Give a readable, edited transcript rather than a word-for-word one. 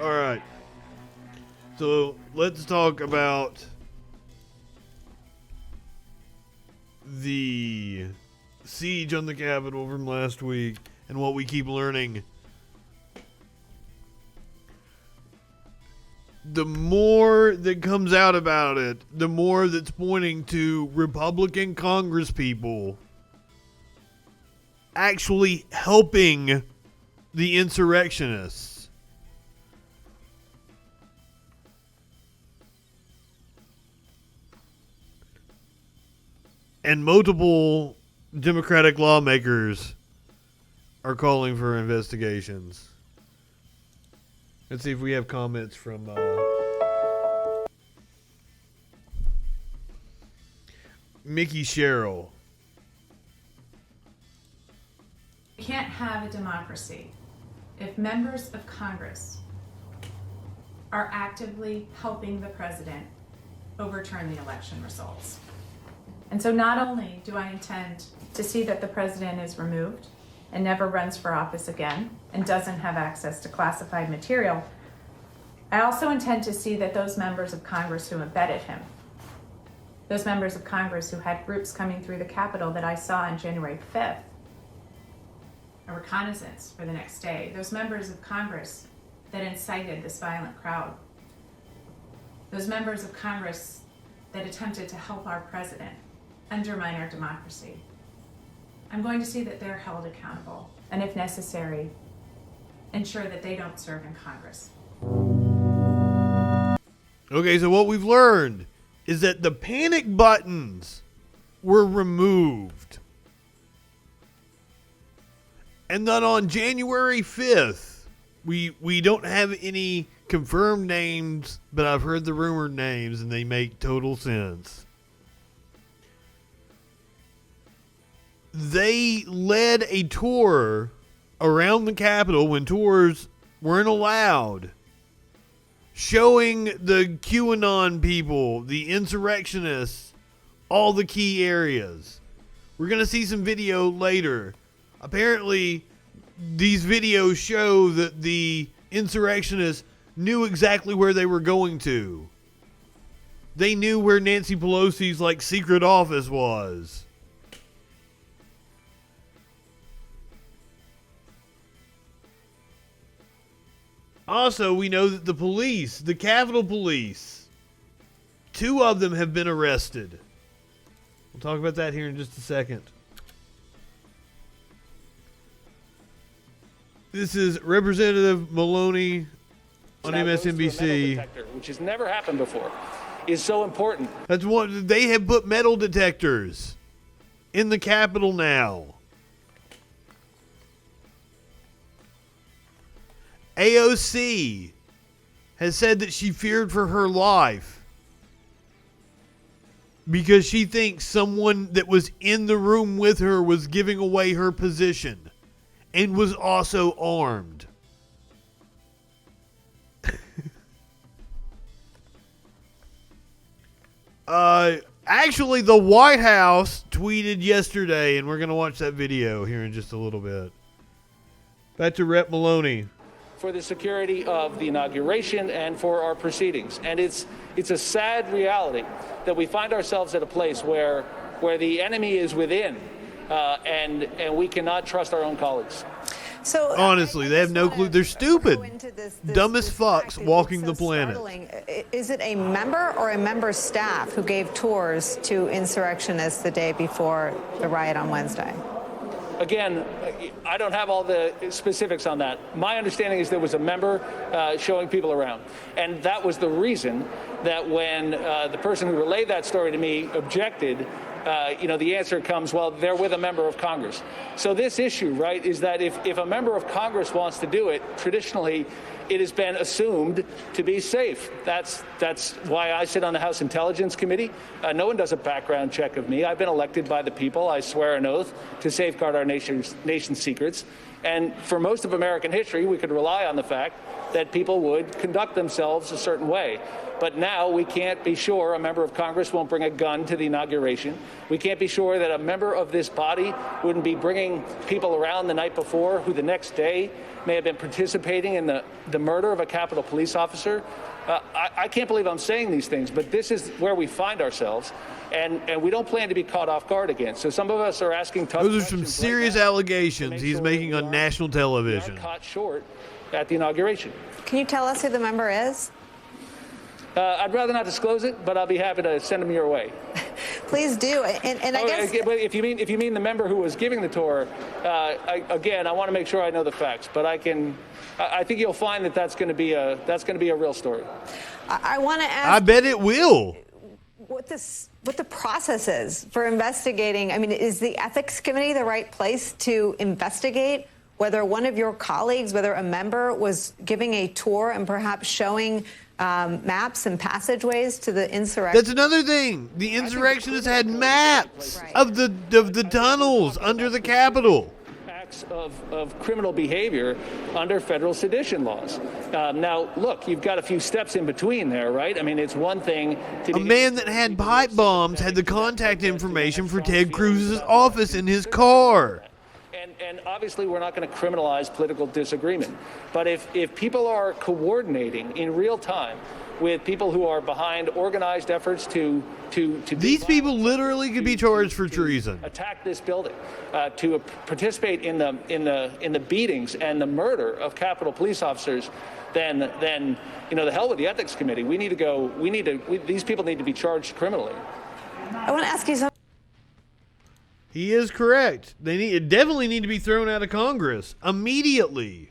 All right. So let's talk about the siege on the Capitol from last week and what we keep learning. The more that comes out about it, the more that's pointing to Republican Congresspeople actually helping the insurrectionists. And multiple Democratic lawmakers are calling for investigations. Let's see if we have comments from Mickey Sherrill. We can't have a democracy if members of Congress are actively helping the president overturn the election results. And so not only do I intend to see that the president is removed and never runs for office again and doesn't have access to classified material, I also intend to see that those members of Congress who embedded him, those members of Congress who had groups coming through the Capitol that I saw on January 5th, a reconnaissance for the next day, those members of Congress that incited this violent crowd, those members of Congress that attempted to help our president undermine our democracy. I'm going to see that they're held accountable, and if necessary, ensure that they don't serve in Congress. Okay, so what we've learned is that the panic buttons were removed. And then on January 5th, we don't have any confirmed names, but I've heard the rumored names, and they make total sense. They led a tour around the Capitol when tours weren't allowed, showing the QAnon people, the insurrectionists, all the key areas. We're going to see some video later. Apparently, these videos show that the insurrectionists knew exactly where they were going to. They knew where Nancy Pelosi's secret office was. Also, we know that the police, the Capitol Police, 2 of them have been arrested. We'll talk about that here in just a second. This is Representative Maloney on MSNBC. Detector, which has never happened before, is so important. That's what they have put metal detectors in the Capitol now. AOC has said that she feared for her life because she thinks someone that was in the room with her was giving away her position and was also armed. Actually, the White House tweeted yesterday, and we're going to watch that video here in just a little bit. Back to Rep. Maloney. For the security of the inauguration and for our proceedings. And it's a sad reality that we find ourselves at a place where the enemy is within and we cannot trust our own colleagues. So honestly, they have no clue. They're stupid. Dumbest fucks walking the planet. Is it a member or a member staff who gave tours to insurrectionists the day before the riot on Wednesday? Again, I don't have all the specifics on that. My understanding is there was a member showing people around. And that was the reason that when the person who relayed that story to me objected, the answer comes, well, they're with a member of Congress. So this issue, right, is that if a member of Congress wants to do it, traditionally, it has been assumed to be safe. That's why I sit on the House Intelligence Committee. No one does a background check of me. I've been elected by the people. I swear an oath to safeguard our nation's secrets. And for most of American history, we could rely on the fact that people would conduct themselves a certain way. But now we can't be sure a member of Congress won't bring a gun to the inauguration. We can't be sure that a member of this body wouldn't be bringing people around the night before who the next day may have been participating in the murder of a Capitol Police officer. I can't believe I'm saying these things, but this is where we find ourselves, and we don't plan to be caught off guard again. So some of us are asking tough Those are some questions right serious now allegations he's sure making that on we national aren't television. caught short at the inauguration. Can you tell us who the member is? I'd rather not disclose it, but I'll be happy to send them your way. Please do. And I guess If you mean the member who was giving the tour, I want to make sure I know the facts. But I think you'll find that that's going to be a real story. I want to ask. I bet it will. What the process is for investigating. I mean, is the ethics committee the right place to investigate whether one of your colleagues, whether a member was giving a tour and perhaps showing maps and passageways to the insurrection? That's another thing. The insurrectionists had maps of the tunnels under the Capitol. Acts of criminal behavior under federal sedition laws. Now, look, you've got a few steps in between there, right? I mean, it's one thing to A man that had pipe bombs had the contact information for Ted Cruz's office in his car. And obviously, we're not going to criminalize political disagreement. But if people are coordinating in real time with people who are behind organized efforts to These people literally could be charged for treason. attack this building, to participate in the beatings and the murder of Capitol Police officers, then the hell with the ethics committee. These people need to be charged criminally. I want to ask you something. He is correct. They definitely need to be thrown out of Congress immediately.